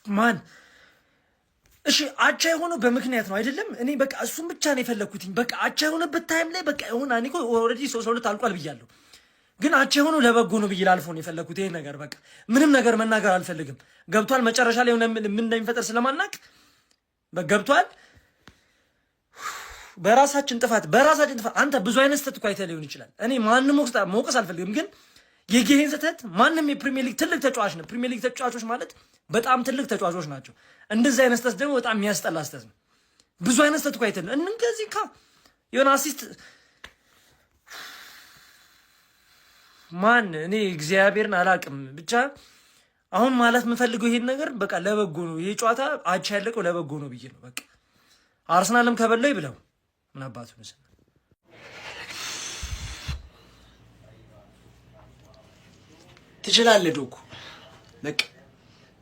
ማን እሺ አቻ የሆነው በምክንያት ነው አይደለም? እኔ በቃ እሱም ብቻ ነው የፈለኩትኝ። በቃ አቻ የሆነበት ታይም ላይ በቃ ይሁን እኔ እኮ ኦልሬዲ 3-2 አልቋል ብያለሁ፣ ግን አቻ የሆነው ለበጎ ነው ብዬ ላልፎ ነው የፈለኩት። ይሄ ነገር በቃ ምንም ነገር መናገር አልፈልግም። ገብቷል? መጨረሻ ላይ ምን እንደሚፈጠር ስለማናቅ ገብቷል? በራሳችን ጥፋት አንተ ብዙ አይነት ስህተት እኮ አይተህ ሊሆን ይችላል። እኔ ማንም መውቀስ አልፈልግም፣ ግን የጌሄን ስህተት ማንም የፕሪሚየር ሊግ ትልቅ ተጫዋች ነው። ፕሪሚየር ሊግ ተጫዋቾች ማለት በጣም ትልቅ ተጫዋቾች ናቸው። እንደዚህ አይነት ስህተት ደግሞ በጣም የሚያስጠላ ስህተት ነው። ብዙ አይነት ስህተት እኮ አይተህ እንደዚህ የሆነ አሲስት ማን እኔ እግዚአብሔርን አላቅም። ብቻ አሁን ማለት የምፈልገው ይሄን ነገር በቃ ለበጎ ነው። ይሄ ጨዋታ አቻ ያለቀው ለበጎ ነው ብዬ ነው። በቃ አርሰናልም ከበላይ ብለው ምን አባቱ ነው ትችላለህ ዶኩ። በቃ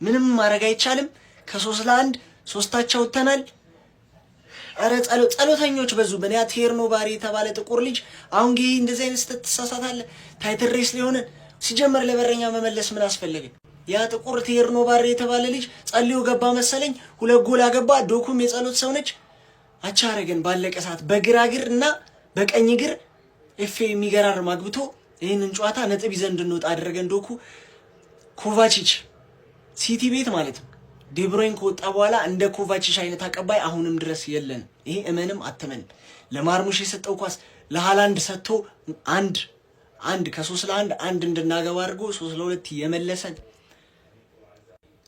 ምንም ማድረግ አይቻልም። ከ3-1 ሶስታቸው ወተናል። አረ ጸሎተኞች በዙ። በእኔ ቴርኖ ባሪ የተባለ ጥቁር ልጅ አሁን ጊዜ እንደዚህ አይነት ስህተት ትሳሳታለህ። ታይትል ሬስ ሊሆን ሲጀመር ለበረኛ መመለስ ምን አስፈለገ? ያ ጥቁር ቴርኖ ባሪ የተባለ ልጅ ጸልዮ ገባ መሰለኝ፣ 2 ጎል አገባ። ዶኩም የጸሎት ሰው ነች። አቻ አረገን ባለቀ ሰዓት በግራ እግር እና በቀኝ እግር ኤፍ የሚገራርም አግብቶ ይህንን ጨዋታ ነጥብ ይዘን እንድንወጣ አደረገን። ዶኩ ኮቫቺች ሲቲ ቤት ማለት ነው። ዴብሮይን ከወጣ በኋላ እንደ ኮቫቺች አይነት አቀባይ አሁንም ድረስ የለን። ይሄ እመንም አትመንም። ለማርሙሽ የሰጠው ኳስ ለሃላንድ ሰጥቶ አንድ ከ3-1 አንድ እንድናገባ አድርጎ 3-2 የመለሰን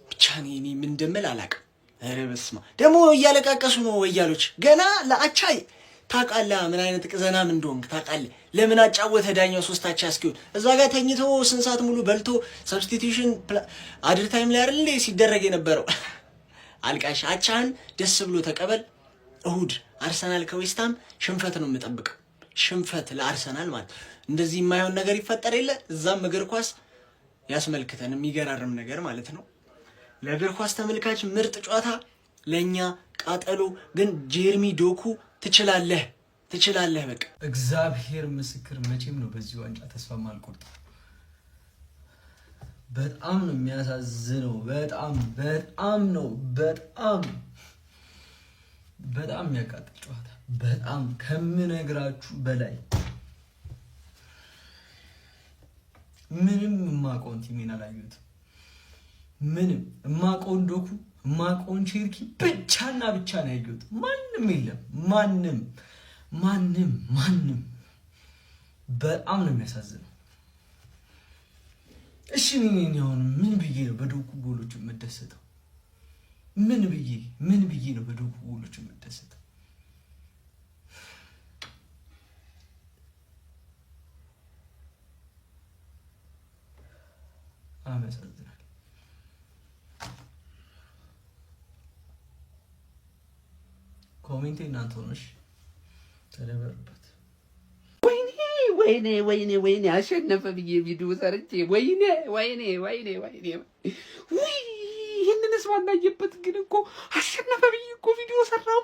ብቻ እኔ ምን እንደምል አላውቅም። ኧረ በስመ አብ ደግሞ እያለቃቀሱ ነው ወያሎች ገና ለአቻ ታውቃለህ ምን አይነት ቅዘናም እንደሆንክ ታውቃለህ። ለምን አጫወተ ዳኛው 3-አቻ እስኪሆን እዛ ጋር ተኝቶ ስንት ሰዓት ሙሉ በልቶ ሰብስቲቲዩሽን አድር ታይም ላይ አይደል ሲደረግ የነበረው። አልቃሽ አቻን ደስ ብሎ ተቀበል። እሁድ አርሰናል ከዌስትሃም ሽንፈት ነው የምጠብቀው። ሽንፈት ለአርሰናል ማለት እንደዚህ የማይሆን ነገር ይፈጠር የለ እዛም እግር ኳስ ያስመልክተን የሚገራርም ነገር ማለት ነው። ለእግር ኳስ ተመልካች ምርጥ ጨዋታ፣ ለኛ ቃጠሎ። ግን ጄርሚ ዶኩ ትችላለህ። በቃ እግዚአብሔር ምስክር መቼም ነው በዚህ ዋንጫ ተስፋ ማልቆርጥ። በጣም ነው የሚያሳዝነው። በጣም የሚያቃጥል ጨዋታ፣ በጣም ከምነግራችሁ በላይ። ምንም የማውቀውን ቲሜን አላየሁትም። ምንም የማውቀውን ዶኩ የማውቀውን ቼርኪ ብቻና ብቻ ነው ያየሁት። ማንም የለም። ማንም በጣም ነው የሚያሳዝነው። እሺ እኔ አሁን ምን ብዬ ነው በዶኩ ጎሎች የምደሰተው? ምን ብዬ ነው በዶኩ ጎሎች የምደሰተው? አመሰግናለሁ። ኮሜንቴ እናንተ ሆነሽ ተደበሩበት። ወይኔ አሸነፈ ብዬ ቪዲዮ ሰርቼ ወይኔ ይህንንስ ማናየበት ግን እኮ አሸነፈ ብዬ እኮ ቪዲዮ ሰራው።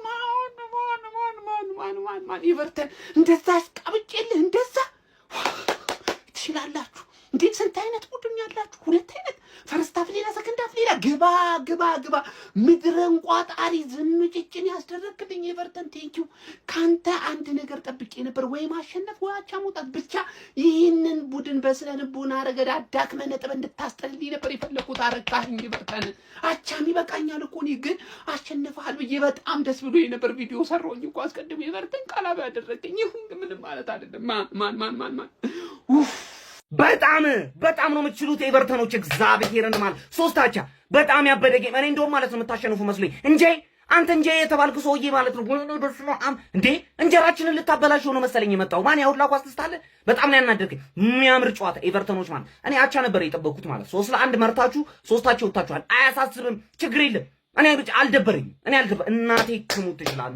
ማን ይበርተን እንደዛ አስቃብጬልህ እንደዛ ትችላላችሁ እንዴ? ስንት አይነት ቡድን ያላችሁ? 2 አይነት ፈርስት ሃፍ ሌላ ሰከንድ ሃፍ ሌላ። ግባ ምድረን ቋጣሪ ዝምጭጭን ያስደረግልኝ ኤቨርተን ቴንኪው። ካንተ አንድ ነገር ጠብቄ ነበር፣ ወይ ማሸነፍ ወይ አቻ መውጣት። ብቻ ይህንን ቡድን በስነ ልቦና ረገድ አዳክመህ ነጥብ እንድታስጠልልኝ ነበር የፈለኩት። አረካኝ ኤቨርተን። አቻም ይበቃኛል እኮ እኔ ግን አሸንፈሃል ብዬ በጣም ደስ ብሎ የነበር ቪዲዮ ሰራሁኝ እኮ አስቀድሜ። ኤቨርተን ቃላባ ያደረገኝ ይሁን ምንም ማለት አይደለም። ማን በጣም ነው የምትችሉት ኤቨርተኖች። እግዚአብሔርን ማለት 3-አቻ በጣም ያበደ ጌም። እኔ እንደውም ማለት ነው የምታሸንፉ መስሎኝ እንጂ አንተ እንጂ የተባልኩ ሰውዬ ማለት ነው። ወይኔ በስመ አብ እንዴ! እንጀራችንን ልታበላሽው ነው መሰለኝ የመጣው። ማን ያውላ ኳስ ትስታለ። በጣም ነው ያናደርከኝ። የሚያምር ጨዋታ ኤቨርተኖች ማለት እኔ አቻ ነበር የጠበቅኩት ማለት 3-1 መርታችሁ 3-አቻ ወጣችኋል። አያሳስብም፣ ችግር የለም። እኔ ብቻ አልደበረኝም። እናቴ ትሙት ይችላል።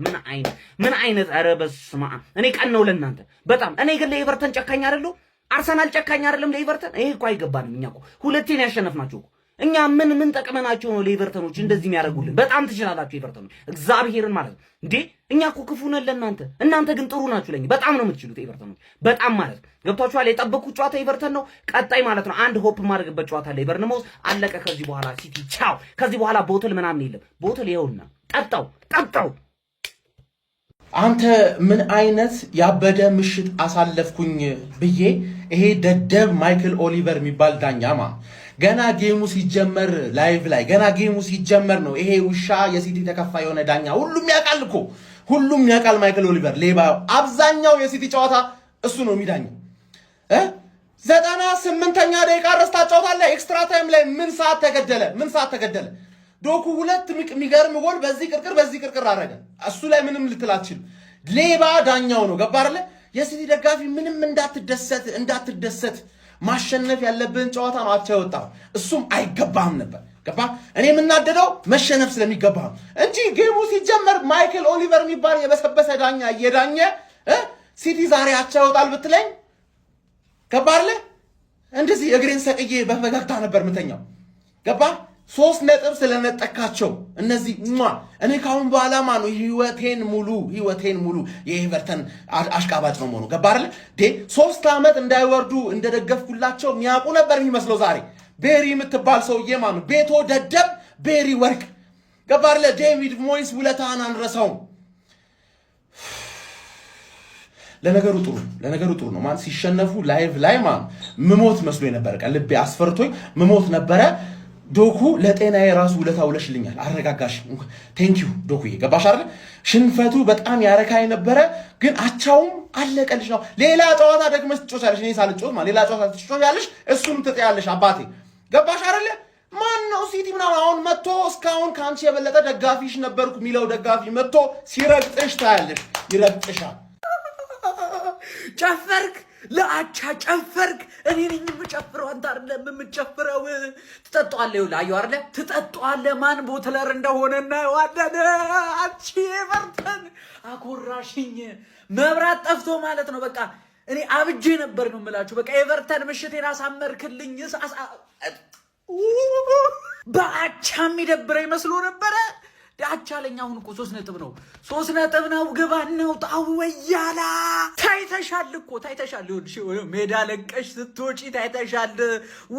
ምን አይነት ኧረ በስመ አብ። እኔ ቀን ነው ለእናንተ በጣም። እኔ ግን ለኤቨርተን ጨካኝ አይደለሁ። አርሰናል ጨካኝ አይደለም ለኤቨርተን። ይሄ እኮ አይገባንም። እኛ እኮ 2 ያሸነፍናቸው እኮ እኛ ምን ጠቅመናቸው ነው ለኤቨርተኖች እንደዚህ የሚያደርጉልን? በጣም ትችላላችሁ ኤቨርተኖች፣ እግዚአብሔርን ማለት ነው እንዴ። እኛ እኮ ክፉ ነን ለእናንተ፣ እናንተ ግን ጥሩ ናችሁ ለኛ። በጣም ነው የምትችሉት ኤቨርተኖች፣ በጣም ማለት ነው። ገብቷችኋል? የጠበቁት ጨዋታ ኤቨርተን ነው። ቀጣይ ማለት ነው አንድ ሆፕ ማድረግበት ጨዋታ ላይ በርንማውዝ አለቀ። ከዚህ በኋላ ሲቲ ቻው። ከዚህ በኋላ ቦትል ምናምን የለም። ቦትል ይኸውና ጠጣው። አንተ ምን አይነት ያበደ ምሽት አሳለፍኩኝ ብዬ ይሄ ደደብ ማይክል ኦሊቨር የሚባል ዳኛማ ገና ጌሙ ሲጀመር ላይቭ ላይ ገና ጌሙ ሲጀመር ነው ይሄ ውሻ የሲቲ ተከፋይ የሆነ ዳኛ ሁሉም ያውቃል እኮ ሁሉም ያውቃል። ማይክል ኦሊቨር ሌባ፣ አብዛኛው የሲቲ ጨዋታ እሱ ነው የሚዳኘው። 98ኛ ደቂቃ ረስታ ጨዋታለህ። ኤክስትራ ታይም ላይ ምን ሰዓት ተገደለ? ዶኩ ሁለት የሚገርም ጎል በዚህ ቅርቅር አረገ። እሱ ላይ ምንም ልትል አትችልም። ሌባ ዳኛው ነው። ገባ አይደለ? የሲቲ ደጋፊ ምንም እንዳትደሰት ማሸነፍ ያለብን ጨዋታ ነው አቻ የወጣው። እሱም አይገባህም ነበር። ገባ? እኔ የምናደደው መሸነፍ ስለሚገባህ እንጂ ጌሙ ሲጀመር ማይክል ኦሊቨር የሚባል የበሰበሰ ዳኛ እየዳኘ ሲቲ ዛሬ አቻ ይወጣል ብትለኝ ገባ አይደለ? እንደዚህ እግሬን ሰቅዬ በፈገግታ ነበር ምተኛው። ገባ? 3 ነጥብ ስለነጠካቸው እነዚህ እኔ ካሁን በኋላ ነው ህይወቴን ሙሉ የኤቨርተን አሽቃባጭ ነው መሆኑ። ገባ አይደል? 3 ዓመት እንዳይወርዱ እንደደገፍኩላቸው የሚያውቁ ነበር የሚመስለው። ዛሬ ቤሪ የምትባል ሰውዬ ቤቶ ደደብ ቤሪ ወርቅ። ገባ አይደል? ዴቪድ ሞይስ ውለታን አንረሳውም። ለነገሩ ጥሩ ነው ማን ሲሸነፉ ላይቭ ላይ ምሞት መስሎ ነበር። ልቤ አስፈርቶኝ ምሞት ነበረ። ዶኩ ለጤናዬ ራሱ ውለታ ውለሽልኛል። አረጋጋሽ። ቴንኪዩ ዶኩዬ። ገባሽ አይደል? ሽንፈቱ በጣም ያረካኝ ነበረ፣ ግን አቻውም አለቀልሽ ነው። ሌላ ጨዋታ ደግመሽ ትጮቻለሽ። እኔ ሳልጮት ሌላ ጨዋታ ትጮቻለሽ፣ እሱም ትጥያለሽ። አባቴ ገባሽ አይደል? ማን ነው ሲቲ ምናምን አሁን መጥቶ እስካሁን ከአንቺ የበለጠ ደጋፊሽ ነበርኩ የሚለው ደጋፊ መጥቶ ሲረግጥሽ ታያለሽ። ይረግጥሻል። ጨፈርክ፣ ለአቻ ጨፈርክ። እኔ ነኝ የምጨፍረው፣ አንተ አይደለም የምጨፍረው። ትጠጣዋለህ፣ ይኸውልህ፣ አየሁ አይደለ? ትጠጣዋለህ። ማን ቦትለር እንደሆነ እናየዋለን። አንቺ ኤቨርተን አኮራሽኝ። መብራት ጠፍቶ ማለት ነው። በቃ እኔ አብጄ ነበር ነው የምላችሁ። በቃ ኤቨርተን ምሽቴን አሳመርክልኝ። በአቻ የሚደብረኝ መስሎ ነበረ። ዳቻ ለኛ አሁን እኮ 3 ነጥብ ነው። 3 ነጥብ ነው። ግባ ነው ጣው ወያላ ታይተሻል እኮ ታይተሻል። ይሁን ሜዳ ለቀሽ ስትወጪ ታይተሻል።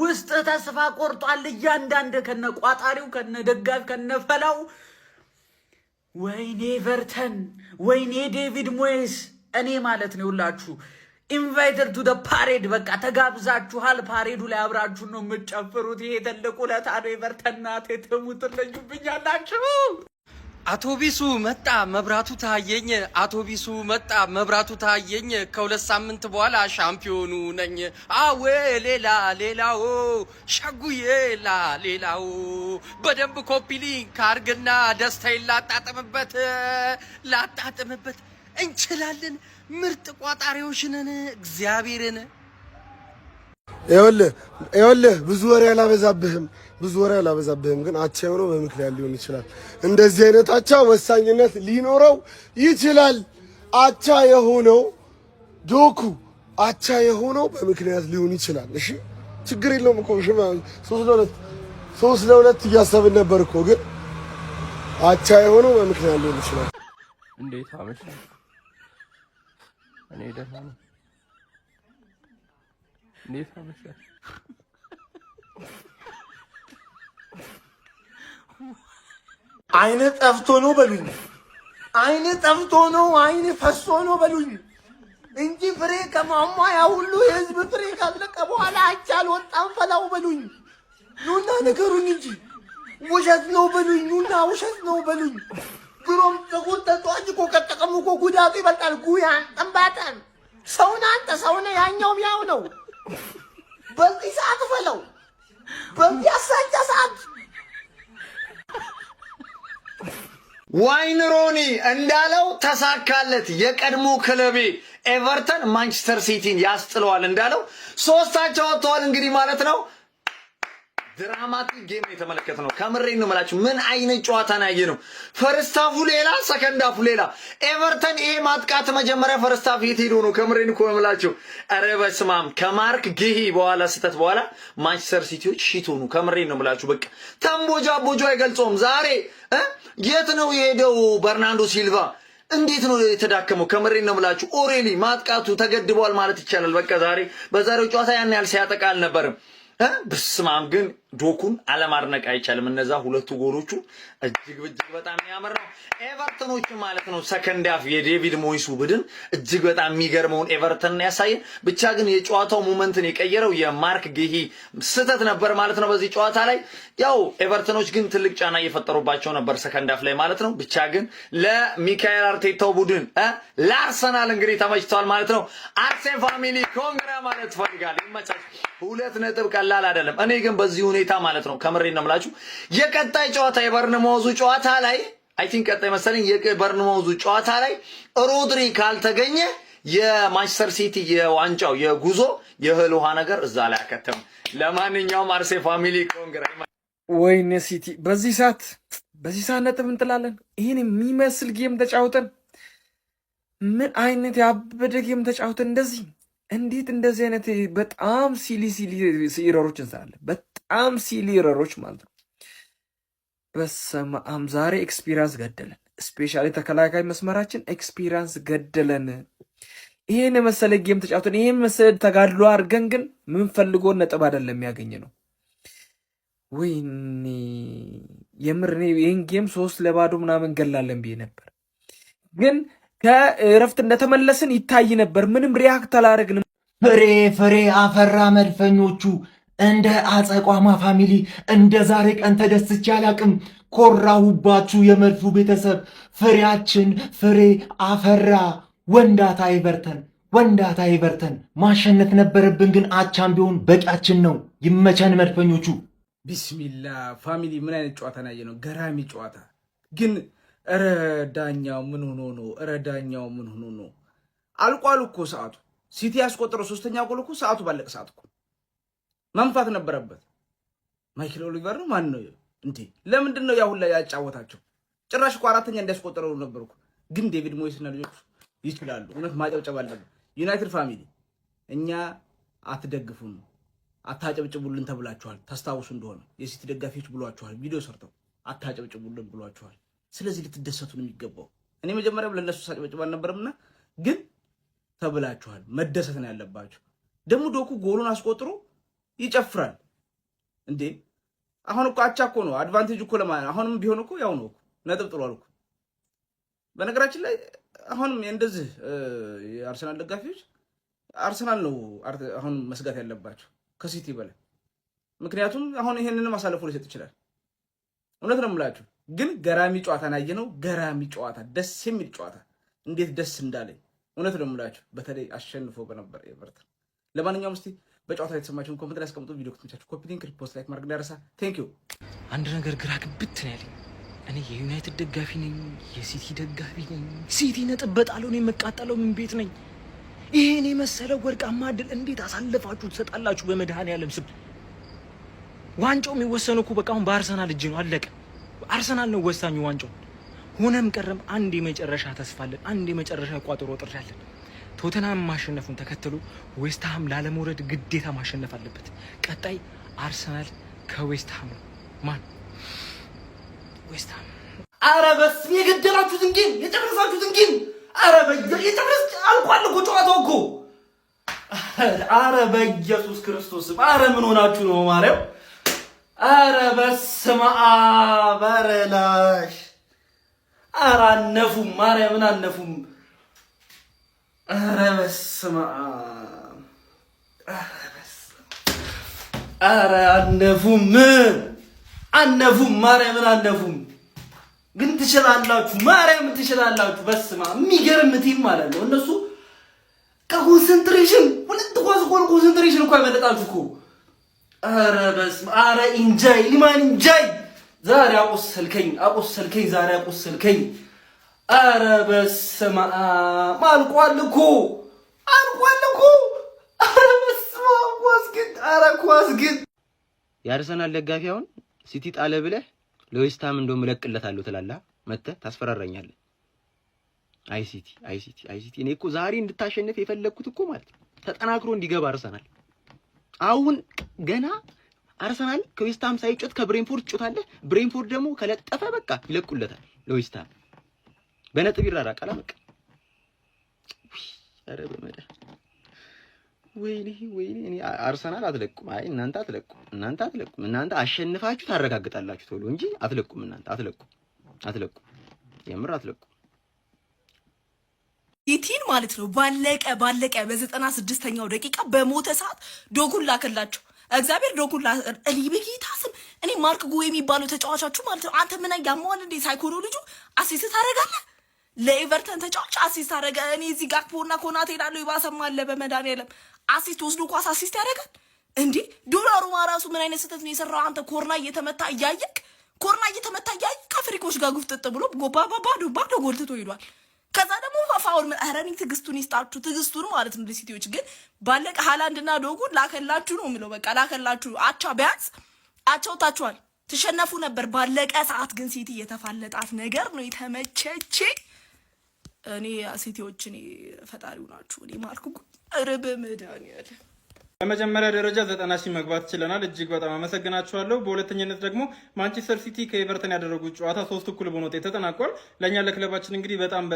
ውስጥ ተስፋ ቆርጧል። እያንዳንድ ከነ ቋጣሪው ከነ ደጋፊ ከነ ፈላው። ወይኔ ኤቨርተን፣ ወይኔ ዴቪድ ሞይስ። እኔ ማለት ነው ሁላችሁ ኢንቫይትድ ቱ ደ ፓሬድ። በቃ ተጋብዛችኋል። ፓሬዱ ላይ አብራችሁ ነው የምትጨፍሩት። ይሄ ትልቁ ለታዶ ኤቨርተን ናት። ትለዩብኛላችሁ። አውቶቢሱ መጣ መብራቱ ታየኝ። አውቶቢሱ መጣ መብራቱ ታየኝ። ከ2 ሳምንት በኋላ ሻምፒዮኑ ነኝ። አዌ ሌላው ሸጉዬ ሌላው በደንብ ኮፒ ሊንክ አድርግና ደስታዬን ላጣጥምበት እንችላለን። ምርጥ ቋጣሪዎች ነን። እግዚአብሔርን ይኸውልህ ብዙ ወሬ አላበዛብህም፣ ግን አቻ የሆነው በምክንያት ሊሆን ይችላል። እንደዚህ አይነት አቻ ወሳኝነት ሊኖረው ይችላል። አቻ የሆነው ዶኩ አቻ የሆነው በምክንያት ሊሆን ይችላል። እሺ ችግር የለውም እኮ 3-2 እያሰብን ነበር እኮ፣ ግን አቻ የሆነው በምክንያት ሊሆን ይችላል። እንዴት አመሽ? እኔ ደህና ነኝ። እንዴት አመሽ? አይነ ጠፍቶ ነው በሉኝ። አይነ ጠፍቶ ነው፣ አይነ ፈሶ ነው በሉኝ እንጂ ፍሬ ከማማ ያ ሁሉ የህዝብ ፍሬ ካለቀ በኋላ አቻ አልወጣም ፈላው በሉኝ። ኑና ነገሩኝ እንጂ ውሸት ነው በሉኝ። ኑና ውሸት ነው በሉኝ። ግሮም ጥቁር ተጧጅ እኮ ከጠቀሙ እኮ ጉዳቱ ይበልጣል። ጉያን ጠንባጠን ሰውና አንተ ሰውነ ያኛውም ያው ነው። በዚህ ሰዓት ፈለው በዚህ አሳቻ ሰዓት ዋይን ሮኒ እንዳለው ተሳካለት። የቀድሞ ክለቤ ኤቨርተን ማንቸስተር ሲቲን ያስጥለዋል እንዳለው 3 አቻ ወጥተዋል። እንግዲህ ማለት ነው ድራማቲክ ጌም የተመለከትነው ከምሬን ነው የምላችሁ። ምን አይነት ጨዋታ ነው ያየነው? ፈርስት ሃፉ ሌላ፣ ሰከንድ ሃፉ ሌላ። ኤቨርተን ይሄ ማጥቃት መጀመሪያ ፈርስት ሃፍ የት ሄዶ ነው? ከምሬን እኮ ነው የምላችሁ። ኧረ በስመ አብ ከማርክ ጌሂ በኋላ ስህተት በኋላ ማንቸስተር ሲቲዎች ሺት ሆኑ። ከምሬን ነው የምላችሁ። በቃ ተንቦጃ አይገልጸውም። ዛሬ የት ነው የሄደው በርናንዶ ሲልቫ? እንዴት ነው የተዳከመው? ከምሬን ነው የምላችሁ። ኦሬሊ ማጥቃቱ ተገድቧል ማለት ይቻላል። በቃ በዛሬው ጨዋታ ያን ያህል ሲያጠቃ አልነበርም። በስማም ግን ዶኩን አለማድነቅ አይቻልም። እነዛ ሁለቱ ጎሎቹ እጅግ በጣም ያመር ነው። ኤቨርተኖች ማለት ነው ሰከንድ ሃፍ የዴቪድ ሞይሱ ቡድን እጅግ በጣም የሚገርመውን ኤቨርተን ያሳየን። ብቻ ግን የጨዋታው ሞመንትን የቀየረው የማርክ ጌሂ ስህተት ነበር ማለት ነው በዚህ ጨዋታ ላይ። ያው ኤቨርተኖች ግን ትልቅ ጫና እየፈጠሩባቸው ነበር ሰከንድ ሃፍ ላይ ማለት ነው። ብቻ ግን ለሚካኤል አርቴታው ቡድን ለአርሰናል እንግዲህ ተመችቷል ማለት ነው። አርሴን ፋሚሊ ኮንግራ ማለት ፈልጋለሁ። ይመቻች። 2 ነጥብ ቀላል አይደለም። እኔ ግን በዚህ ሁኔታ ማለት ነው ከምሬን ነው የምላችሁ የቀጣይ ጨዋታ የበርንማውዙ ጨዋታ ላይ አይ ቲንክ ቀጣይ መሰለኝ የበርንማውዙ ጨዋታ ላይ ሮድሪ ካልተገኘ የማንቸስተር ሲቲ የዋንጫው የጉዞ የእህል ውሃ ነገር እዛ ላይ አከተም። ለማንኛውም አርሴ ፋሚሊ ኮንግራ። ወይኔ ሲቲ በዚህ ሰዓት ነጥብ እንጥላለን። ይህን የሚመስል ጌም ተጫውተን ምን አይነት ያበደ ጌም ተጫውተን እንዴት እንደዚህ አይነት በጣም ሲሊ ኢረሮች እንሰራለን። በጣም ሲሊ ኢረሮች ማለት ነው። በስመ አብ ዛሬ ኤክስፒሪየንስ ገደለን። ስፔሻሊ ተከላካይ መስመራችን ኤክስፒሪየንስ ገደለን። ይሄን የመሰለ ጌም ተጫውተን ይሄን መሰለ ተጋድሎ አድርገን ግን ምን ፈልጎን ነጥብ አይደለም የሚያገኝ ነው። ወይኔ የምር እኔ ይሄን ጌም 3-0 ምናምን ገላለን ብዬ ነበር፣ ግን ከእረፍት እንደተመለስን ይታይ ነበር። ምንም ሪያክት አላደረግንም። ፍሬ አፈራ መድፈኞቹ እንደ አጸቋማ ፋሚሊ እንደ ዛሬ ቀን ተደስቼ አላቅም። ኮራሁባችሁ የመድፉ ቤተሰብ። ፍሬያችን ፍሬ አፈራ። ወንዳታ ኤቨርተን ማሸነፍ ነበረብን፣ ግን አቻም ቢሆን በቂያችን ነው። ይመቸን መድፈኞቹ። ቢስሚላ ፋሚሊ ምን አይነት ጨዋታ ነው ያየነው? ገራሚ ጨዋታ ግን ኧረ ዳኛው ምን ሆኖ ነው? አልቋል እኮ ሰዓቱ። ሲቲ ያስቆጠረው 3ኛ ጎል እኮ ሰዓቱ ባለቀ ሰዓት እኮ መንፋት ነበረበት። ማይክል ኦሊቨር ነው ማን ነው እንዴ? ለምንድን ነው ያሁን ላይ ያጫወታቸው? ጭራሽ እኮ 4ኛ እንዲያስቆጠረው ነበር እኮ። ግን ዴቪድ ሞይስና ልጆቹ ይችላሉ። እውነት ማጨብጨብ አለበት። ዩናይትድ ፋሚሊ እኛ አትደግፉን፣ አታጨብጭቡልን ተብላችኋል። ታስታውሱ እንደሆነ የሲቲ ደጋፊዎች ብሏችኋል። ቪዲዮ ሰርተው አታጨብጭቡልን ብሏችኋል። ስለዚህ ልትደሰቱ ነው የሚገባው። እኔ መጀመሪያም ለነሱ ሳጨበጭብ አልነበረምና ግን ተብላችኋል። መደሰት ነው ያለባችሁ። ደግሞ ዶኩ ጎሉን አስቆጥሮ ይጨፍራል እንዴ! አሁን እኮ አቻ እኮ ነው አድቫንቴጅ እኮ አሁንም ቢሆን እኮ ያው ነው ነጥብ ጥሏል እኮ። በነገራችን ላይ አሁንም እንደዚህ የአርሰናል ደጋፊዎች አርሰናል ነው አሁን መስጋት ያለባቸው ከሲቲ በላይ። ምክንያቱም አሁን ይሄንንም አሳልፎ ሊሰጥ ይችላል። እውነት ነው የምላችሁ። ግን ገራሚ ጨዋታ ናየነው። ገራሚ ጨዋታ፣ ደስ የሚል ጨዋታ። እንዴት ደስ እንዳለኝ እውነት ነው የምላችሁ። በተለይ አሸንፎ በነበር ኤቨርተን። ለማንኛውም እስቲ በጨዋታ የተሰማችሁን ኮሜንት ላይ አስቀምጡ። ቪዲዮ ከተመቻችሁ ኮፒ ሊንክ፣ ሪፖስት፣ ላይክ ማድረግ እንዳይረሳ። ቴንክ ዩ። አንድ ነገር ግራ ግብት ነው ያለኝ። እኔ የዩናይትድ ደጋፊ ነኝ፣ የሲቲ ደጋፊ ነኝ። ሲቲ ነጥብ በጣለው ነው የመቃጠለው። ምን ቤት ነኝ? ይሄን የመሰለ ወርቃማ ድል እንዴት አሳልፋችሁ ትሰጣላችሁ? በመድኃኔዓለም ስም ዋንጫው የሚወሰነው እኮ በቃ አሁን በአርሰናል እጅ ነው። አለቀ። አርሰናል ነው ወሳኙ ዋንጫው። ሆነም ቀረም አንድ የመጨረሻ ተስፋለን፣ አንድ የመጨረሻ ቋጠሮ ጥርሻለን። ቶተናም ማሸነፉን ተከትሎ ዌስትሃም ላለመውረድ ግዴታ ማሸነፍ አለበት። ቀጣይ አርሰናል ከዌስትሃም ነው። ማን ዌስትሃም። አረ በስመ የገደላችሁትን ጌም የጨረሳችሁትን ጌም አረ የጨረስ አልቋል እኮ ጨዋታው እኮ። አረ በኢየሱስ ክርስቶስ አረ ምን ሆናችሁ ነው ማርያም? አረ በስመ አብ አረ ላሽ አረ አነፉም ማርያምን አነፉም። አረ በስመ አብ አረ አነፉም ማርያምን አነፉም። ግን ትችላላችሁ፣ ማርያምን ትችላላችሁ። በስመ አብ የሚገርም ቲም ማለት ነው። እነሱ ከኮንሰንትሬሽን 2 ኳስ ጎል ኮንሰንትሬሽን እኮ ያመለጣችሁ እኮ። አረ በስመ አረ ኢንጃይ ሊማን ኢንጃይ ዛሬ አቆሰልከኝ ዛሬ አቆሰልከኝ። አረ በስመ አብ አልቋል እኮ። አረ በስመ አብ ኳስ ግን የአርሰናል ደጋፊ አሁን ሲቲ ጣለ ብለህ ለዌስትሃም እንደውም እለቅለታለሁ ትላለህ መተህ ታስፈራራኛለህ። አይ ሲቲ እኔ እኮ ዛሬ እንድታሸንፍ የፈለኩት እኮ ማለት ነው ተጠናክሮ እንዲገባ አርሰናል። አሁን ገና አርሰናል ከዌስትሃም ሳይጮት ከብሬንፎርድ ጮታለህ። ብሬንፎርድ ደግሞ ከለጠፈ በቃ ይለቁለታል ለዌስትሃም በነጥብ ይራራቃል። በቃ ኧረ በመዳ ወይኔ እኔ አርሰናል አትለቁም። አይ እናንተ አትለቁም። እናንተ አሸንፋችሁ ታረጋግጣላችሁ ቶሎ እንጂ አትለቁም። እናንተ አትለቁም። የምር አትለቁም። ኢቲን ማለት ነው ባለቀ በ96ኛው ደቂቃ በሞተ ሰዓት ዶጉን ላከላቸው። እግዚአብሔር ዶጉን እኔ በጌታ ስም እኔ ማርክ ጎ የሚባለው ተጫዋቻችሁ ማለት ነው። አንተ ምን ያማዋል እንዴ? ሳይኮሎጂው አሲስት ታደርጋለህ ለኤቨርተን ተጫዋች አሲስት ታደርጋ። እኔ እዚህ ጋክፖና ኮናቴ ላለው ይባሰማል በመድኃኒዓለም አሲስት ወስዶ ኳስ አሲስት ያደርጋል እንዴ? ዶላሩ ማራሱ ምን አይነት ስህተት ነው የሰራው? አንተ ኮርና እየተመታ እያየክ ከአፍሪኮች ጋር ጉፍጥጥ ብሎ ባዶ ጎል ትቶ ሄዷል። ከዛ ደግሞ ፋውል አረኒ ትግስቱን ይስጣችሁ ትግስቱን ማለት ነው። ለሲቲዎች ግን ባለቀ ሃላንድና ዶጉን ላከላችሁ ነው የሚለው። በቃ ላከላችሁ። አቻ ቢያንስ አቻውታችኋል። ትሸነፉ ነበር ባለቀ ሰዓት። ግን ሲቲ የተፋለጣት ነገር ነው የተመቸቼ። እኔ ሲቲዎች እኔ ፈጣሪው ናችሁ። እኔ ማርኩ ረበ መዳኒያለ በመጀመሪያ ደረጃ 90,000 መግባት ችለናል። እጅግ በጣም አመሰግናችኋለሁ። በሁለተኛነት ደግሞ ማንቸስተር ሲቲ ከኤቨርተን ያደረጉት ጨዋታ 3-1 በሆነ ውጤት ተጠናቋል። ለኛ ለክለባችን እንግዲህ በጣም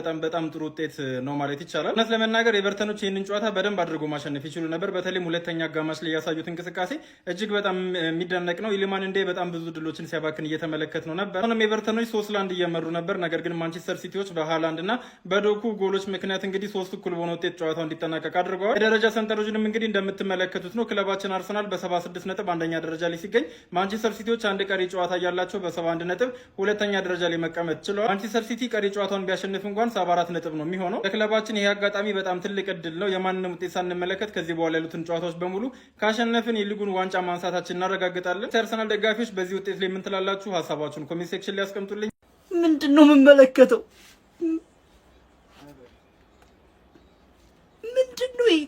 ጥሩ ውጤት ነው ማለት ይቻላል። እውነት ለመናገር ኤቨርተኖች ይህንን ጨዋታ በደንብ አድርጎ ማሸነፍ ይችሉ ነበር። በተለይም ሁለተኛ አጋማሽ ላይ ያሳዩት እንቅስቃሴ እጅግ በጣም የሚደነቅ ነው። ኢሊማን እንዴ በጣም ብዙ ድሎችን ሲያባክን እየተመለከት ነው ነበር። አሁንም ኤቨርተኖች 3-1 እየመሩ ነበር። ነገር ግን ማንቸስተር ሲቲዎች በሃላንድ እና በዶኩ ጎሎች ምክንያት እንግዲህ 3-1 በሆነ ውጤት ጨዋታው እንዲጠናቀቅ አድርገዋል። የደረጃ ሰንጠረዡንም እንግዲህ እንደምትመለከቱት ነው። ክለባችን አርሰናል በ76 ነጥብ አንደኛ ደረጃ ላይ ሲገኝ ማንቸስተር ሲቲዎች አንድ ቀሪ ጨዋታ ያላቸው በ71 ነጥብ ሁለተኛ ደረጃ ላይ መቀመጥ ችለዋል። ማንቸስተር ሲቲ ቀሪ ጨዋታውን ቢያሸንፍ እንኳን 74 ነጥብ ነው የሚሆነው። ለክለባችን ይሄ አጋጣሚ በጣም ትልቅ እድል ነው። የማንንም ውጤት ሳንመለከት ከዚህ በኋላ ያሉትን ጨዋታዎች በሙሉ ካሸነፍን የሊጉን ዋንጫ ማንሳታችን እናረጋግጣለን። የአርሰናል ደጋፊዎች በዚህ ውጤት ላይ ምን ትላላችሁ? ሀሳባችሁን ኮሜንት ሴክሽን ላይ ያስቀምጡልኝ። ምንድነው የምመለከተው?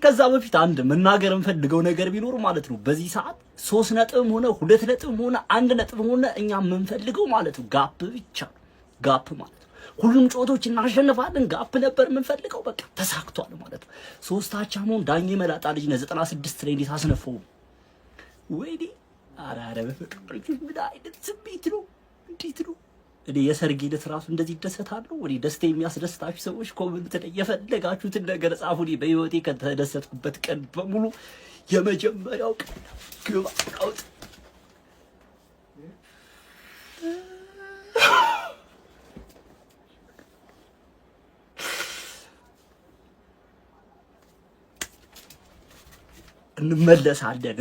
ከዛ በፊት አንድ መናገር እንፈልገው ነገር ቢኖር ማለት ነው በዚህ ሰዓት 3 ነጥብ ሆነ 2 ነጥብ ሆነ 1 ነጥብ ሆነ እኛ የምንፈልገው ማለት ነው ጋፕ ብቻ ጋፕ ማለት ነው። ሁሉም ጨዋታዎች እናሸንፋለን ጋፕ ነበር የምንፈልገው። በቃ ተሳክቷል ማለት ነው። 3 አቻ ነው። ዳኜ መላጣ ልጅ ነው 96 ላይ እንዴት አስነፈው ወይኔ! አራረ በፍቅር ምን አይነት ስሜት ነው? እንዴት ነው? እኔ የሰርግ ዕለት ራሱ እንደዚህ ደሰታለሁ። እኔ ደስታ የሚያስደስታችሁ ሰዎች ኮሜንት ላይ የፈለጋችሁትን ነገር ጻፉ። እኔ በህይወቴ ከተደሰትኩበት ቀን በሙሉ የመጀመሪያው ቀን ግባ አውጥ እንመለሳለን።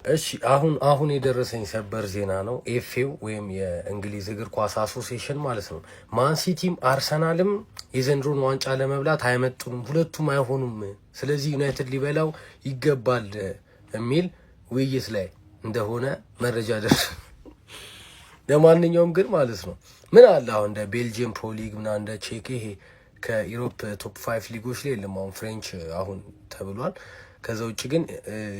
እሺ አሁን የደረሰኝ ሰበር ዜና ነው። ኤፍኤው ወይም የእንግሊዝ እግር ኳስ አሶሲዬሽን ማለት ነው ማን ሲቲም አርሰናልም የዘንድሮን ዋንጫ ለመብላት አይመጡንም፣ ሁለቱም አይሆኑም፣ ስለዚህ ዩናይትድ ሊበላው ይገባል የሚል ውይይት ላይ እንደሆነ መረጃ ደርስ። ለማንኛውም ግን ማለት ነው ምን አለ አሁን እንደ ቤልጂየም ፕሮ ሊግ እና እንደ ቼክ ይሄ ከዩሮፕ ቶፕ 5 ሊጎች ላይ የለም። አሁን ፍሬንች አሁን ተብሏል። ከዛ ውጭ ግን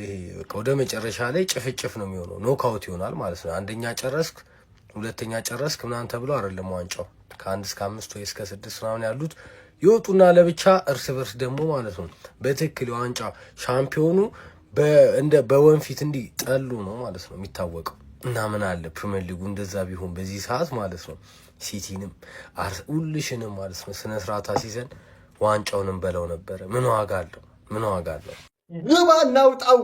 ይሄ ወደ መጨረሻ ላይ ጭፍጭፍ ነው የሚሆነው፣ ኖክአውት ይሆናል ማለት ነው። አንደኛ ጨረስክ፣ ሁለተኛ ጨረስክ ምናምን ተብሎ አይደለም ዋንጫው። ከ1 እስከ 5 ወይ እስከ 6 ምናምን ያሉት ይወጡና ለብቻ እርስ በርስ ደግሞ ማለት ነው በትክክል ዋንጫ ሻምፒዮኑ እንደ በወንፊት እንዲህ ጠሉ ነው ማለት ነው የሚታወቀው። እና ምን አለ ፕሪሚየር ሊጉ እንደዛ ቢሆን በዚህ ሰዓት ማለት ነው ሲቲንም ሁልሽንም ማለት ነው ስነ ስርዓት አሲዘን ዋንጫውንም በለው ነበረ። ምን ዋጋ አለው? ግባ እናውጣው።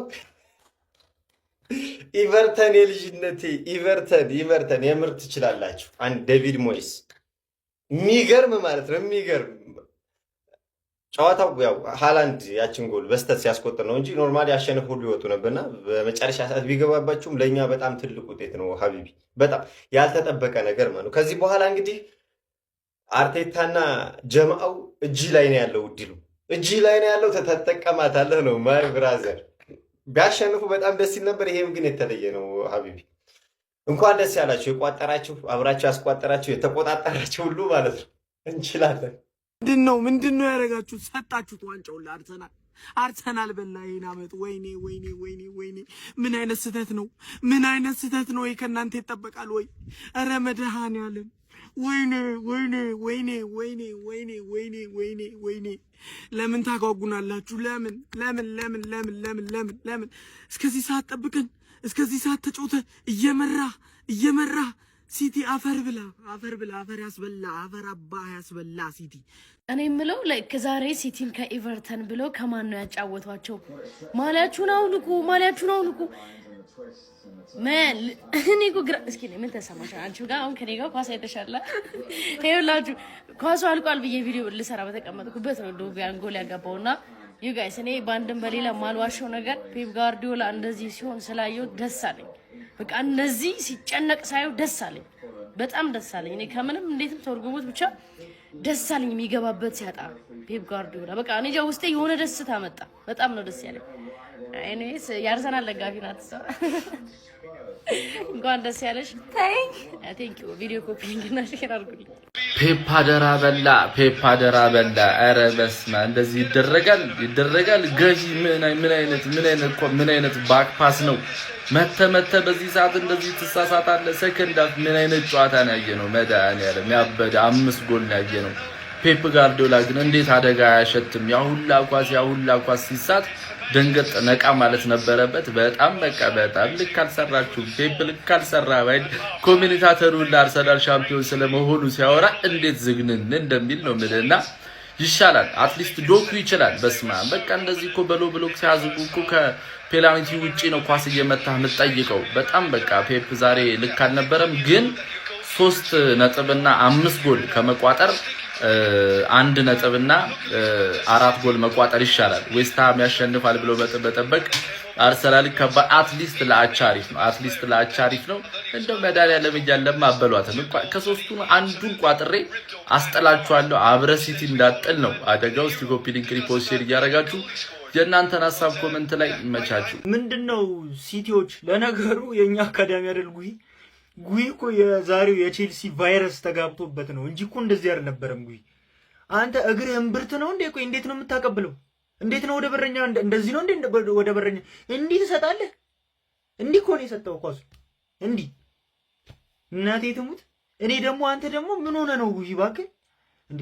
ኢቨርተን የልጅነቴ ኢቨርተን የምር ትችላላችሁ። አንድ ዴቪድ ሞይስ የሚገርም ማለት ነው የሚገርም ጨዋታው ያው ሃላንድ ያችን ጎል በስተት ሲያስቆጥር ነው እንጂ ኖርማሊ ያሸንፍ ሁሉ ይወጡ ነበርና በመጨረሻ ሰዓት ቢገባባችሁም ለኛ በጣም ትልቅ ውጤት ነው ሀቢቢ። በጣም ያልተጠበቀ ነገር ማለት ነው። ከዚህ በኋላ እንግዲህ አርቴታና ጀማአው እጅ ላይ ነው ያለው ድሉ እጅ ላይ ነው ያለው። ተጠቀማታለህ ነው ማይ ብራዘር። ቢያሸንፉ በጣም ደስ ይል ነበር። ይሄም ግን የተለየ ነው ሀቢቢ። እንኳን ደስ ያላችሁ የቋጠራችሁ አብራችሁ ያስቋጠራችሁ የተቆጣጠራችሁ ሁሉ ማለት ነው። እንችላለን። ምንድነው ያደረጋችሁት? ሰጣችሁት ዋንጫውን ለአርሰናል። አርሰናል በላ ይሄን አመት። ወይኔ ወይኔ ወይኔ ወይኔ! ምን አይነት ስህተት ነው? ምን አይነት ስህተት ነው? ከእናንተ ይጠበቃል ወይ? ኧረ መድኃኒዓለም! ወይኔ ወይኔ ወይኔ ወይኔ ወይኔ ወይኔ ወይኔ ወይኔ! ለምን ታጓጉናላችሁ? ለምን ለምን ለምን ለምን ለምን ለምን ለምን? እስከዚህ ሰዓት ጠብቀን እስከዚህ ሰዓት ተጫውተ እየመራ ሲቲ አፈር ብላ አፈር ያስበላ አፈር አባ ያስበላ ሲቲ። እኔ የምለው ላይክ ዛሬ ሲቲን ከኤቨርተን ብሎ ከማን ነው ያጫወቷቸው? ማሊያችሁን አውልቁ ማን እኔ እኮ ግራ እስኪ ምን ተሰማሽ አንቺ ጋር? አሁን ከኔ ጋር ኳስ አይተሻላ? ይኸውላችሁ ኳሱ አልቋል ብዬ ቪዲዮ ልሰራ በተቀመጥኩበት ነው ዶቢያን ጎል ያገባውና ዩ ጋይስ እኔ ባንድም በሌላ ማልዋሸው ነገር ፔፕ ጋርዲዮላ እንደዚህ ሲሆን ስላየው ደስ አለኝ። በቃ እነዚህ ሲጨነቅ ሳየው ደስ አለኝ፣ በጣም ደስ አለኝ። እኔ ከምንም እንዴትም ተርጉሙት ብቻ ደስ አለኝ የሚገባበት ሲያጣ ፔፕ ጋርዲዮላ። በቃ እኔ ጃ ውስጤ የሆነ ደስታ መጣ። በጣም ነው ደስ ያለኝ። ኤኒዌይስ የአርሰናል ደጋፊ ናት እሷ። እንኳን ደስ ያለሽ። ቴንክ ዩ። ቪዲዮ ኮፒንግ እና ሼር አድርጉልኝ። ፔፕ አደራ በላ። ኧረ በስመ አብ! እንደዚህ ይደረጋል። ገዢ ምን አይነት ባክ ፓስ ነው? መተ በዚህ ሰዓት እንደዚህ ትሳሳታለህ። ሰከንድ አፍ ምን አይነት ጨዋታ ነው ያየነው? መድኃኒዓለም ያበደ 5 ጎል ነው ያየነው። ፔፕ ጋርዲዮላ ግን እንዴት አደጋ አያሸትም? ያ ሁላ ኳስ ሲሳት ደንገጥ ነቃ ማለት ነበረበት። በጣም ልክ አልሰራችሁም። ፔፕ ልክ አልሰራ ባይ ኮሜንታተሩ ለአርሰናል ሻምፒዮን ስለመሆኑ ሲያወራ እንዴት ዝግንን እንደሚል ነው ምልና ይሻላል። አትሊስት ዶኩ ይችላል። በስማ በቃ እንደዚህ እኮ በሎ ብሎክ ሲያዝጉ እኮ ከፔናልቲ ውጪ ነው ኳስ እየመታህ የምትጠይቀው። በጣም ፔፕ ዛሬ ልክ አልነበረም። ግን 3 ነጥብና 5 ጎል ከመቋጠር 1 ነጥብና 4 ጎል መቋጠር ይሻላል። ዌስትሃም ያሸንፋል ብሎ መጠበቅ አርሰናል ከባድ። አትሊስት ለአቻ አሪፍ ነው። እንደው መድኃኒዓለም እያለማ አበሏትም ከሶስቱ አንዱን ቋጥሬ አስጠላችኋለሁ። አብረ ሲቲ እንዳጥል ነው አደጋው። እስቲ ኮፒ ሊንክ ሪፖስት ሼር እያደረጋችሁ የእናንተን ሀሳብ ኮሜንት ላይ ይመቻችሁ። ምንድነው ሲቲዎች? ለነገሩ የኛ አካዳሚ አይደል ጉይ እኮ የዛሬው የቼልሲ ቫይረስ ተጋብቶበት ነው እንጂ እኮ እንደዚህ አልነበረም። ጉይ አንተ እግር እምብርት ነው እንዴ? ቆይ እንዴት ነው የምታቀብለው? እንዴት ነው ወደ በረኛ እንደዚህ ነው እንዴ? ወደ በረኛ እንዲህ ትሰጣለህ? እንዲህ እኮ ነው የሰጠው ኳሱ እንዲህ። እናቴ ትሙት። እኔ ደግሞ አንተ ደግሞ ምን ሆነ ነው ጉይ እባክህ እንዴ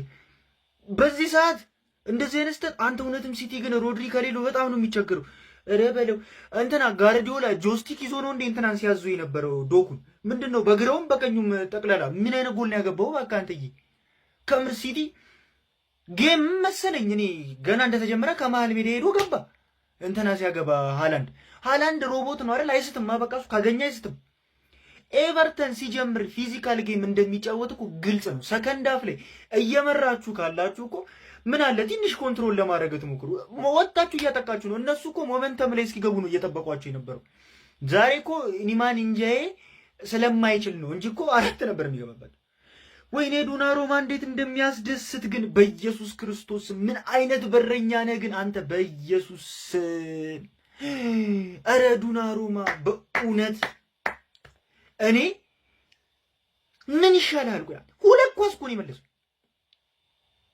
በዚህ ሰዓት እንደዚህ አይነት ስህተት? አንተ እውነትም ሲቲ ግን ሮድሪ ከሌለው በጣም ነው የሚቸገረው። ኧረ በለው እንትና ጋርዲዮላ ጆስቲክ ይዞ ነው እንዴ እንትናን ሲያዙ የነበረው ዶኩን? ምንድነው በግራውም በቀኙም ጠቅላላ ምን አይነት ጎል ነው ያገባው? በቃ አንተዬ ከምር ሲቲ ጌም መሰለኝ እኔ ገና እንደተጀመረ ከመሃል ሜዳ ሄዶ ገባ። እንትና ሲያገባ ሃላንድ ሮቦት ነው አይደል? አይስትም። በቃ እሱ ካገኘ አይስትም። ኤቨርተን ሲጀምር ፊዚካል ጌም እንደሚጫወት እኮ ግልጽ ነው። ሰከንድ አፍ ላይ እየመራችሁ ካላችሁ እኮ ምን አለ ትንሽ ኮንትሮል ለማድረግ ትሞክሩ። ወጣችሁ እያጠቃችሁ ነው። እነሱ እኮ ሞመንተም ላይ እስኪገቡ ነው እየጠበቋቸው የነበረው። ዛሬ እኮ ኒማን እንጃዬ ስለማይችል ነው እንጂ እኮ 4 ነበር የሚገባበት። ወይኔ ዶናሩማ እንዴት እንደሚያስደስት ግን በኢየሱስ ክርስቶስ ምን አይነት በረኛ ነህ ግን አንተ በኢየሱስ። ኧረ ዶናሩማ በእውነት እኔ ምን ይሻላል? ቆይ 2 ኳስ እኮ ነው የመለሰው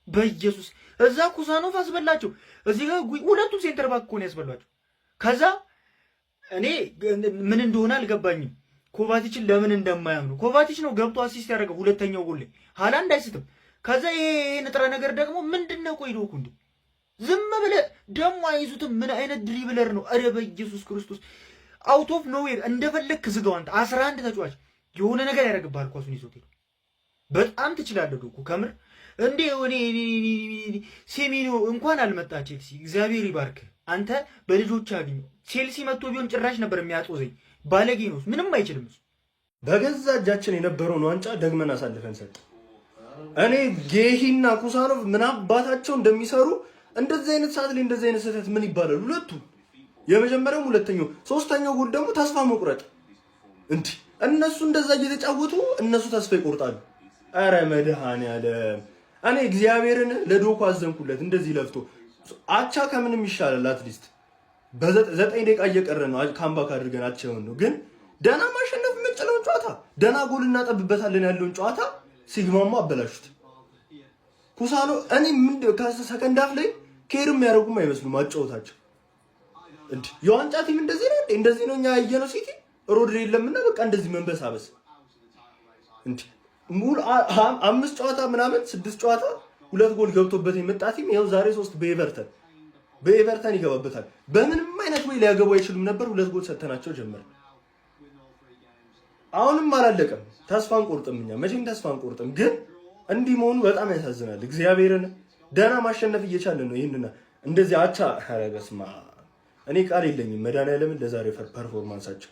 በኢየሱስ። እዛ ኩሳኖቭ አስበላቸው፣ እዚህ ጋር ሁለቱም ሴንተር ባክ እኮ ነው ያስበላቸው። ከዛ እኔ ምን እንደሆነ አልገባኝም። ኮቫቲችን ለምን እንደማያምኑ ኮቫቲች ነው ገብቶ አሲስት ያደረገው ሁለተኛው ጎል ላይ ሃላንድ አይስትም። ከዛ ይሄ ንጥረ ነገር ደግሞ ምንድነው? ቆይ ዶኩ እንዴ ዝም ብለህ ደግሞ አይዙትም። ምን አይነት ድሪብለር ነው? ኧረ በኢየሱስ ክርስቶስ አውት ኦፍ ኖዌር እንደፈለክ ዝጋው አንተ። 11 ተጫዋች የሆነ ነገር ያደርግብሃል ኳሱን ይዞት ሄዶ። በጣም ትችላለህ ዶኩ ከምር እንዴ። ሴሜኒዮ እንኳን አልመጣ ቼልሲ፣ እግዚአብሔር ይባርክ አንተ በልጆች አግኘው። ቼልሲ መጥቶ ቢሆን ጭራሽ ነበር የሚያጦዘኝ። ባለጌ ነው፣ ምንም አይችልም እሱ። በገዛ እጃችን የነበረውን ዋንጫ ደግመን አሳልፈን ሰጥ። እኔ ጌሂና ኩሳኖቭ ምን አባታቸው እንደሚሰሩ እንደዚህ አይነት ሰዓት ላይ እንደዚህ አይነት ስህተት ምን ይባላል? ሁለቱ የመጀመሪያው ሁለተኛው ሶስተኛው ጎል ደግሞ ተስፋ መቁረጥ። እንዴ እነሱ እንደዛ እየተጫወቱ እነሱ ተስፋ ይቆርጣሉ። አረ መድኃኒዓለም እኔ እግዚአብሔርን ለዶኩ አዘንኩለት። እንደዚህ ለፍቶ አቻ ከምንም ይሻላል። አትሊስት በ9 ደቂቃ እየቀረ ነው ካምባክ አድርገን አቻውን ነው። ግን ደና ማሸነፍ የምንችለውን ጨዋታ ደና ጎል እናጠብበታለን ያለውን ጨዋታ ሲግማማ አበላሹት። ኩሳኖ እኔ ምን ከሰከንድ አፍ ላይ ኬር የሚያደርጉም አይመስሉም አጫወታቸው። እንዴ የዋንጫ ቲም እንደዚህ ነው እንዴ? እንደዚህ ነው እኛ ያየነው ሲቲ ሮድሪ የለምና በቃ እንደዚህ መንበሳበስ እንዴ ሙሉ 5 ጨዋታ ምናምን 6 ጨዋታ 2 ጎል ገብቶበት የመጣ ቲም ይኸው ዛሬ 3 በኤቨርተን ይገባበታል። በምንም አይነት ወይ ሊያገቡ አይችሉም ነበር። 2 ጎል ሰተናቸው ጀመረ። አሁንም አላለቀም። ተስፋ አንቆርጥም፣ እኛ መቼም ተስፋ አንቆርጥም። ግን እንዲህ መሆኑ በጣም ያሳዝናል። እግዚአብሔርን ደህና ማሸነፍ እየቻለን ነው። ይሄንና እንደዚህ አቻ ኧረ በስመ አብ እኔ ቃል የለኝም መድኃኒዓለምን ለዛሬ ፐርፎርማንሳቸው።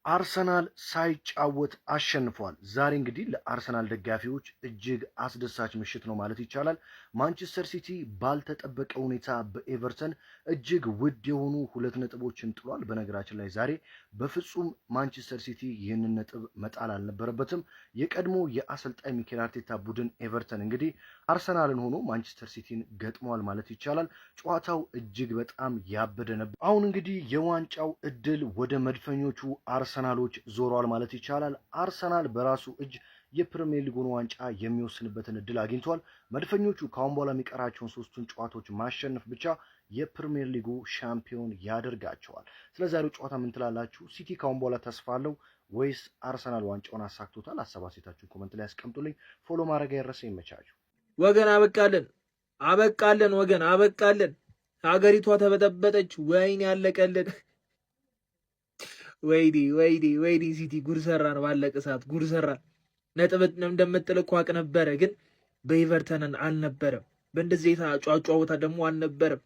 አርሰናል ሳይጫወት አሸንፏል። ዛሬ እንግዲህ ለአርሰናል ደጋፊዎች እጅግ አስደሳች ምሽት ነው ማለት ይቻላል። ማንቸስተር ሲቲ ባልተጠበቀ ሁኔታ በኤቨርተን እጅግ ውድ የሆኑ 2 ነጥቦችን ጥሏል። በነገራችን ላይ ዛሬ በፍጹም ማንቸስተር ሲቲ ይህንን ነጥብ መጣል አልነበረበትም። የቀድሞ የአሰልጣኝ ሚኬል አርቴታ ቡድን ኤቨርተን እንግዲህ አርሰናልን ሆኖ ማንቸስተር ሲቲን ገጥሟል ማለት ይቻላል። ጨዋታው እጅግ በጣም ያበደ ነበር። አሁን እንግዲህ የዋንጫው እድል ወደ መድፈኞቹ አርሰናሎች ዞሯል ማለት ይቻላል። አርሰናል በራሱ እጅ የፕሪሚየር ሊጉን ዋንጫ የሚወስንበትን እድል አግኝቷል። መድፈኞቹ ካሁን በኋላ የሚቀራቸውን 3ቱን ጨዋታዎች ማሸነፍ ብቻ የፕሪሚየር ሊጉ ሻምፒዮን ያደርጋቸዋል። ስለዛሬው ጨዋታ ምን ትላላችሁ? ሲቲ ካሁን በኋላ ተስፋ አለው ወይስ አርሰናል ዋንጫውን አሳክቶታል? ሀሳብ አስተያየታችሁን ኮሜንት ላይ አስቀምጡልኝ። ፎሎ ማድረግ አይረሳ። ይመቻችሁ ወገን። አበቃለን ወገን፣ አበቃለን። ሀገሪቷ ተበጠበጠች። ወይኔ ያለቀልን። ወይዲ ሲቲ ጉድ ሰራን። ባለቀ ሰዓት ጉድ ሰራን። ነጥብ እንደምጥል እኮ አውቅ ነበረ፣ ግን በኤቨርተንን አልነበረም። በእንደዚህ ጫጫወታ ደግሞ አልነበረም።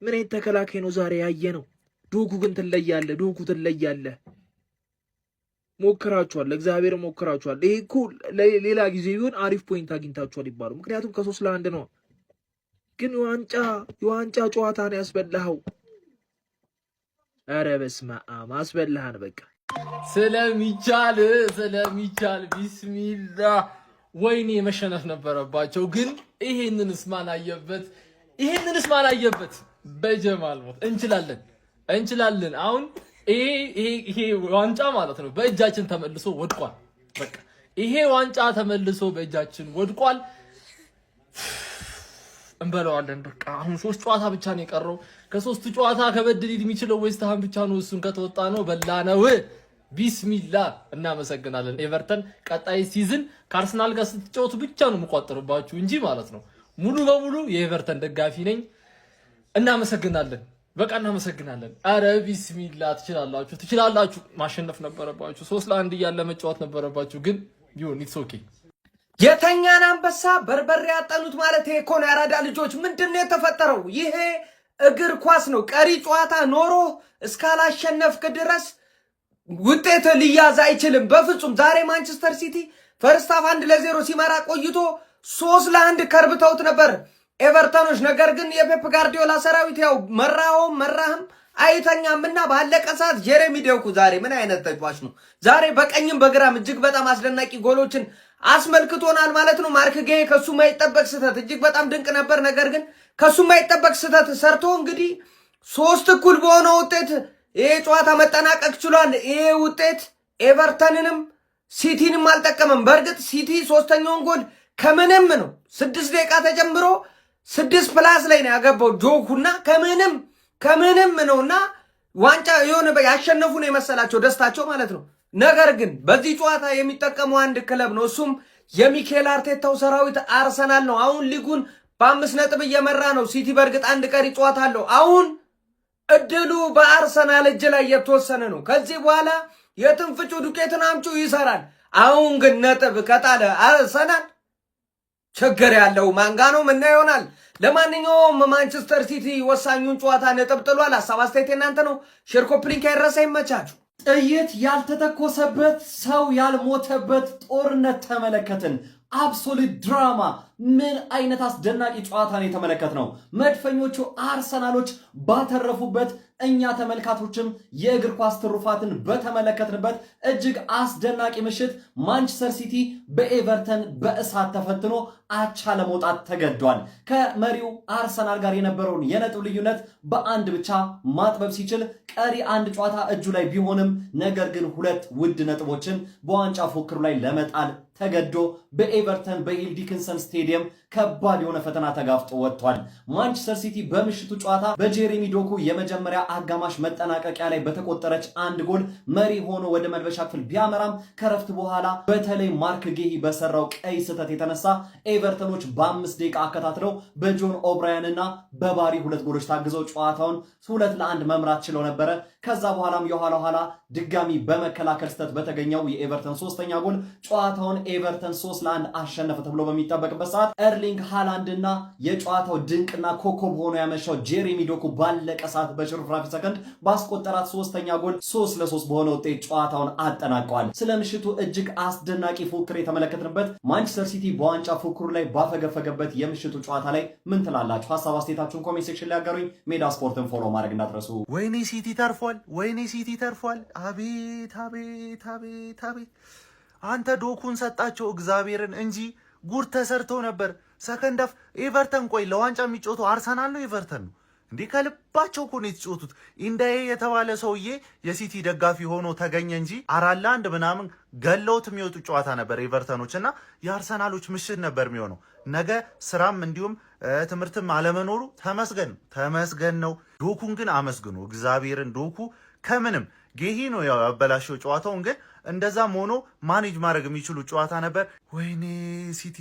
ምን አይነት ተከላካይ ነው ዛሬ ያየ ነው። ዶጉ ግን ትለያለህ። ሞክራችኋል፣ እግዚአብሔር ሞክራችኋል። ይሄ እኮ ሌላ ጊዜ ቢሆን አሪፍ ፖይንት አግኝታችኋል ይባሉ። ምክንያቱም ከ3-1 ነው። ግን የዋንጫ ጨዋታ ነው ያስበላኸው። ኧረ በስመ አብ አስበላህን። በቃ ስለሚቻል ቢስሚላ ወይኔ መሸነፍ ነበረባቸው። ግን ይሄንንስ ማን አየበት? በጀማል ሞት እንችላለን። አሁን ይሄ ዋንጫ ማለት ነው በእጃችን ተመልሶ ወድቋል። በቃ ይሄ ዋንጫ ተመልሶ በእጃችን ወድቋል። እንበለዋለን። በቃ አሁን 3 ጨዋታ ብቻ ነው የቀረው። ከ3 ጨዋታ ከበድ ሊል የሚችለው ዌስት ሃም ብቻ ነው። እሱን ከተወጣ ነው በላነው። ቢስሚላ እናመሰግናለን። ኤቨርተን ቀጣይ ሲዝን ከአርሰናል ጋር ስትጫወቱ ብቻ ነው የምቋጥርባችሁ እንጂ ማለት ነው ሙሉ በሙሉ የኤቨርተን ደጋፊ ነኝ። እናመሰግናለን። አረ ቢስሚላ ትችላላችሁ። ማሸነፍ ነበረባችሁ። 3-1 እያለ መጫወት ነበረባችሁ። ግን ቢሆን ኢትስ ኦኬ። የተኛን አንበሳ በርበሬ ያጠኑት ማለት ይሄ እኮ ነው። ያራዳ ልጆች ምንድነው የተፈጠረው? ይሄ እግር ኳስ ነው። ቀሪ ጨዋታ ኖሮ እስካላሸነፍክ ድረስ ውጤት ሊያዝ አይችልም በፍጹም። ዛሬ ማንቸስተር ሲቲ ፈርስት ሃፍ 1-0 ሲመራ ቆይቶ 3-1 ከርብተውት ነበር ኤቨርተኖች። ነገር ግን የፔፕ ጋርዲዮላ ሰራዊት ያው መራህም አይተኛምና ባለቀ ሰዓት ጀሬሚ ዶኩ ዛሬ ምን አይነት ተጫዋች ነው! ዛሬ በቀኝም በግራም እጅግ በጣም አስደናቂ ጎሎችን አስመልክቶናል ማለት ነው። ማርክ ጌ ከሱ ማይጠበቅ ስህተት እጅግ በጣም ድንቅ ነበር። ነገር ግን ከሱ ማይጠበቅ ስህተት ሰርቶ እንግዲህ 3-1 በሆነ ውጤት ይሄ ጨዋታ መጠናቀቅ ችሏል። ይሄ ውጤት ኤቨርተንንም ሲቲንም አልጠቀመም። በእርግጥ ሲቲ 3ኛውን ጎል ከምንም ነው 6 ደቂቃ ተጀምሮ 6+ ላይ ነው ያገባው ዶኩና ከምንም ነውና ዋንጫ የሆነ ያሸነፉ ነው የመሰላቸው ደስታቸው ማለት ነው። ነገር ግን በዚህ ጨዋታ የሚጠቀመው አንድ ክለብ ነው። እሱም የሚኬል አርቴታው ሰራዊት አርሰናል ነው። አሁን ሊጉን በ5 ነጥብ እየመራ ነው። ሲቲ በእርግጥ አንድ ቀሪ ጨዋታ አለው። አሁን እድሉ በአርሰናል እጅ ላይ የተወሰነ ነው። ከዚህ በኋላ የትንፍጩ ዱቄትን አምጩ ይሰራል። አሁን ግን ነጥብ ከጣለ አርሰናል ችግር ያለው ማንጋ ነው ምን ይሆናል? ለማንኛውም ማንቸስተር ሲቲ ወሳኙን ጨዋታ ነጥብ ጥሏል። ሐሳብ አስተያየት እናንተ ነው። ሼር ኮፒ ሊንክ አይረሳ። ይመቻችሁ። ጥይት ያልተተኮሰበት ሰው ያልሞተበት ጦርነት ተመለከትን። አብሶሉት ድራማ። ምን አይነት አስደናቂ ጨዋታ ነው የተመለከትነው። መድፈኞቹ አርሰናሎች ባተረፉበት፣ እኛ ተመልካቾችም የእግር ኳስ ትሩፋትን በተመለከትንበት እጅግ አስደናቂ ምሽት ማንቸስተር ሲቲ በኤቨርተን በእሳት ተፈትኖ አቻ ለመውጣት ተገዷል። ከመሪው አርሰናል ጋር የነበረውን የነጥብ ልዩነት በ1 ብቻ ማጥበብ ሲችል ቀሪ 1 ጨዋታ እጁ ላይ ቢሆንም ነገር ግን 2 ውድ ነጥቦችን በዋንጫ ፉክክሩ ላይ ለመጣል ተገዶ በኤቨርተን በኢል ዲክንሰን ስቴዲየም ከባድ የሆነ ፈተና ተጋፍጦ ወጥቷል። ማንቸስተር ሲቲ በምሽቱ ጨዋታ በጄሬሚ ዶኩ የመጀመሪያ አጋማሽ መጠናቀቂያ ላይ በተቆጠረች አንድ ጎል መሪ ሆኖ ወደ መልበሻ ክፍል ቢያመራም ከረፍት በኋላ በተለይ ማርክ ጌሂ በሰራው ቀይ ስህተት የተነሳ ኤቨርተኖች በ5 ደቂቃ አከታትለው በጆን ኦብራያን እና በባሪ 2 ጎሎች ታግዘው ጨዋታውን 2-1 መምራት ችለው ነበረ። ከዛ በኋላም የኋላ ኋላ ድጋሚ በመከላከል ስህተት በተገኘው የኤቨርተን 3ኛ ጎል ጨዋታውን ኤቨርተን 3-1 አሸነፈ ተብሎ በሚጠበቅበት ሰዓት ኤርሊንግ ሃላንድ እና የጨዋታው ድንቅና ኮከብ ሆኖ ያመሻው ጄሬሚ ዶኩ ባለቀ ሰዓት በሽርፍራፊ ሰከንድ ባስቆጠራት 3ኛ ጎል 3-3 በሆነ ውጤት ጨዋታውን አጠናቀዋል። ስለ ምሽቱ እጅግ አስደናቂ ፉክክር የተመለከትንበት ማንቸስተር ሲቲ በዋንጫ ፉክክሩ ላይ ባፈገፈገበት የምሽቱ ጨዋታ ላይ ምን ትላላችሁ? ሀሳብ አስተያየታችሁን ኮሜንት ሴክሽን ላይ አጋሩኝ። ሜዳ ስፖርትን ፎሎ ማድረግ እንዳትረሱ። ወይኔ ሲቲ ተርፏል፣ ወይኔ ሲቲ ተርፏል። አቤት አቤት አቤት አቤት! አንተ ዶኩን ሰጣቸው እግዚአብሔርን እንጂ ጉር ተሰርቶ ነበር። ሰከንድ አፍ ኤቨርተን ቆይ ለዋንጫ የሚጫወተው አርሰናል ነው ኤቨርተን ነው እንዴ? ከልባቸው እኮ ነው የተጫወቱት። ኢንዳዬ የተባለ ሰውዬ የሲቲ ደጋፊ ሆኖ ተገኘ እንጂ 4-1 ምናምን ገለውት የሚወጡ ጨዋታ ነበር ኤቨርተኖች እና የአርሰናሎች ምሽት ነበር የሚሆነው። ነገ ስራም እንዲሁም ትምህርትም አለመኖሩ ተመስገን ነው። ዶኩን ግን አመስግኑ እግዚአብሔርን። ዶኩ ከምንም ጌሂ ነው ያበላሸው ጨዋታውን፣ ግን እንደዛም ሆኖ ማኔጅ ማድረግ የሚችሉ ጨዋታ ነበር። ወይኔ ሲቲ።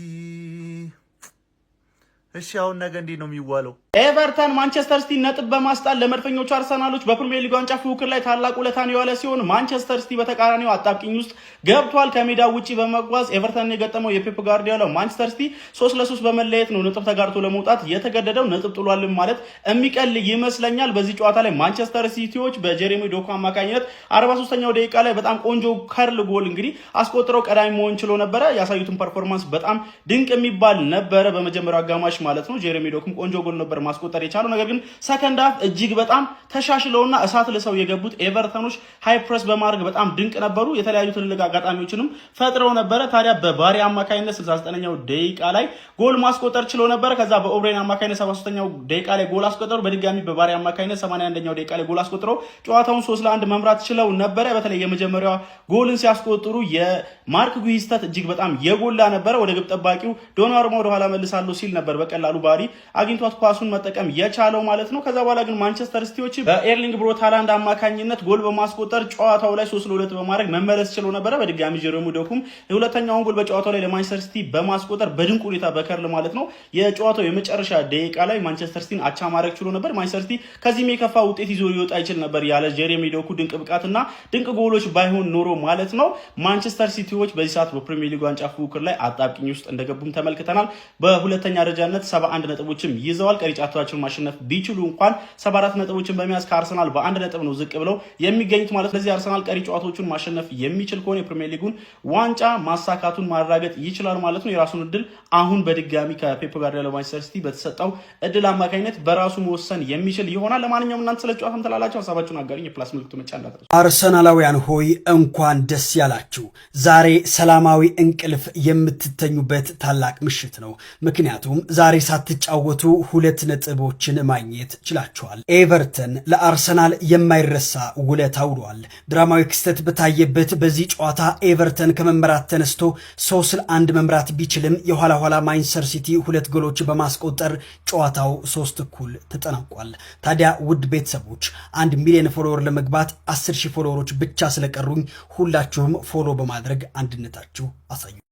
እሺ አሁን ነገ እንዴት ነው የሚዋለው? ኤቨርተን ማንቸስተር ሲቲ ነጥብ በማስጣል ለመድፈኞቹ አርሰናሎች በፕሪሚየር ሊግ ዋንጫ ፉክክር ላይ ታላቅ ውለታን የዋለ ሲሆን ማንቸስተር ሲቲ በተቃራኒው አጣብቂኝ ውስጥ ገብቷል። ከሜዳ ውጪ በመጓዝ ኤቨርተን የገጠመው የፔፕ ጋርዲዮላ ማንቸስተር ሲቲ 3-3 በመለየት ነው ነጥብ ተጋርቶ ለመውጣት የተገደደው። ነጥብ ጥሏልም ማለት የሚቀል ይመስለኛል። በዚህ ጨዋታ ላይ ማንቸስተር ሲቲዎች በጄሬሚ ዶኩ አማካኝነት 43ኛው ደቂቃ ላይ በጣም ቆንጆ ከርል ጎል እንግዲህ አስቆጥረው ቀዳሚ መሆን ችሎ ነበረ። ያሳዩትን ፐርፎርማንስ በጣም ድንቅ የሚባል ነበረ። በመጀመሪያው አጋማሽ ማለት ነው ጄሬሚ ዶኩም ቆንጆ ጎል ነበር ማስቆጠር የቻለው። ነገር ግን ሰከንድ ሃፍ እጅግ በጣም ተሻሽለውና እሳት ለሰው የገቡት ኤቨርተኖች ሃይ ፕሬስ በማድረግ በጣም ድንቅ ነበሩ። የተለያዩ ትልልቅ አጋጣሚዎችንም ፈጥረው ነበረ። ታዲያ በባሪ አማካኝነት 69ኛው ደቂቃ ላይ ጎል ማስቆጠር ችሎ ነበረ። ከዛ በኦብሬን አማካኝነት 73ኛው ደቂቃ ላይ ጎል አስቆጠሩ። በድጋሚ በባሪ አማካኝነት 81ኛው ደቂቃ ላይ ጎል አስቆጥረው ጨዋታውን 3-1 መምራት ችለው ነበረ። በተለይ የመጀመሪያው ጎልን ሲያስቆጥሩ የማርክ ጉሂ ስህተት እጅግ በጣም የጎላ ነበረ። ወደ ግብ ጠባቂው ዶናሩማ ወደ ኋላ መልሳለሁ ሲል ነበር በቀላሉ ባሪ አግኝቷት ኳሱን መጠቀም የቻለው ማለት ነው። ከዛ በኋላ ግን ማንቸስተር ሲቲዎች በኤርሊንግ ብሮት ሃላንድ አማካኝነት ጎል በማስቆጠር ጨዋታው ላይ 3-2 በማድረግ መመለስ ችለው ነበረ። በድጋሚ ጄሬሚ ዶኩም የሁለተኛውን ጎል በጨዋታው ላይ ለማንቸስተር ሲቲ በማስቆጠር በድንቅ ሁኔታ በከርል ማለት ነው የጨዋታው የመጨረሻ ደቂቃ ላይ ማንቸስተር ሲቲን አቻ ማድረግ ችሎ ነበር። ማንቸስተር ሲቲ ከዚህም የከፋ ውጤት ይዞ ሊወጣ ይችል ነበር ያለ ጄሬሚ ዶኩ ድንቅ ብቃትና ድንቅ ጎሎች ባይሆን ኖሮ ማለት ነው። ማንቸስተር ሲቲዎች በዚህ ሰዓት በፕሪሚየር ሊግ ዋንጫ ፉክክር ላይ አጣብቂኝ ውስጥ እንደገቡም ተመልክተናል። በሁለተኛ ደረጃነት 71 ነጥቦችም ይዘዋል። ቀሪ ጨዋታዎችን ማሸነፍ ቢችሉ እንኳን 74 ነጥቦችን በመያዝ ከአርሰናል በአንድ ነጥብ ነው ዝቅ ብለው የሚገኙት ማለት ነው። ስለዚህ አርሰናል ቀሪ ጨዋታዎችን ማሸነፍ የሚችል ከሆነ የፕሪሚየር ሊጉን ዋንጫ ማሳካቱን ማረጋገጥ ይችላል ማለት ነው። የራሱን እድል አሁን በድጋሚ ከፔፕ ጋርዲዮላ ማንቸስተር ሲቲ በተሰጠው እድል አማካኝነት በራሱ መወሰን የሚችል ይሆናል። ለማንኛውም እናንተ ስለ ጨዋታም ተላላችሁ ሀሳባችሁን አጋሩኝ። የፕላስ ምልክቱ መጫን እንዳትረሱ። አርሰናላውያን ሆይ እንኳን ደስ ያላችሁ። ዛሬ ሰላማዊ እንቅልፍ የምትተኙበት ታላቅ ምሽት ነው። ምክንያቱም ዛሬ ሳትጫወቱ 2 ነጥቦችን ማግኘት ችላችኋል። ኤቨርተን ለአርሰናል የማይረሳ ውለታ ውሏል። ድራማዊ ክስተት በታየበት በዚህ ጨዋታ ኤቨርተን ከመምራት ተነስቶ 3-1 መምራት ቢችልም የኋላ ኋላ ማንቸስተር ሲቲ 2 ጎሎች በማስቆጠር ጨዋታው 3-1 ተጠናቋል። ታዲያ ውድ ቤተሰቦች 1 ሚሊዮን ፎሎወር ለመግባት 10,000 ፎሎወሮች ብቻ ስለቀሩኝ ሁላችሁም ፎሎ በማድረግ አንድነታችሁ አሳዩ።